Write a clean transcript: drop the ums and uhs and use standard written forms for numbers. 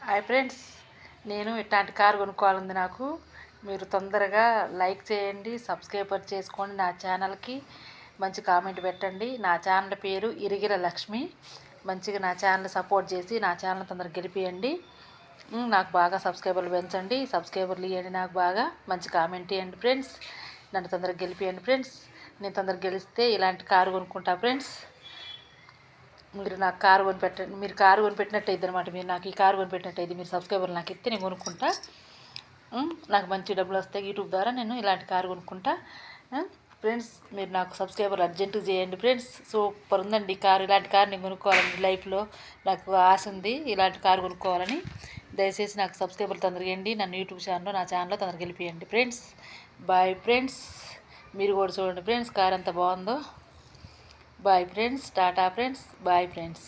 Hi friends, నేను ఇట్లాంటి car కొనుక్కోవాలంది నాకు. మీరు తొందరగా లైక్ చేయండి, సబ్స్క్రైబ్ చేసుకోండి. నా ఛానల్కి మంచి కామెంట్ పెట్టండి. నా ఛానల్ పేరు ఇరిగిర లక్ష్మి. మంచిగా నా ఛానల్ సపోర్ట్ చేసి నా ఛానల్ తొందరగా గెలిపియండి. నాకు బాగా సబ్స్క్రైబర్లు పెంచండి, సబ్స్క్రైబర్లు ఇవ్వండి. నాకు బాగా మంచి కామెంట్ ఇవ్వండి ఫ్రెండ్స్. నన్ను తొందరగా గెలిపియండి ఫ్రెండ్స్. నేను తొందరగా గెలిస్తే ఇలాంటి కారు కొనుక్కుంటా ఫ్రెండ్స్. మీరు నాకు కారు కొనిపెట్టండి. మీరు కారు కొనిపెట్టినట్టయితే అనమాట. మీరు నాకు ఈ కారు కొనిపెట్టినట్టయితే మీరు సబ్స్క్రైబర్లు నాకు ఇస్తే నేను కొనుక్కుంటా. నాకు మంచి డబ్బులు వస్తాయి. యూట్యూబ్ ద్వారా నేను ఇలాంటి కారు కొనుక్కుంటా ఫ్రెండ్స్. మీరు నాకు సబ్స్క్రైబర్లు అర్జెంటుగా చేయండి ఫ్రెండ్స్. సూపర్ ఉందండి ఈ కారు. ఇలాంటి కారు నేను కొనుక్కోవాలండి. లైఫ్లో నాకు ఆశ ఉంది ఇలాంటి కారు కొనుక్కోవాలని. దయచేసి నాకు సబ్స్క్రైబర్లు తొందరగా ఇవ్వండి. నన్ను యూట్యూబ్ ఛానల్లో నా ఛానల్లో తొందరగా గెలిపియండి ఫ్రెండ్స్. Bye friends. మీరు కూడా చూడండి ఫ్రెండ్స్ కారు ఎంత బాగుందో. Bye friends. Tata friends. Bye friends.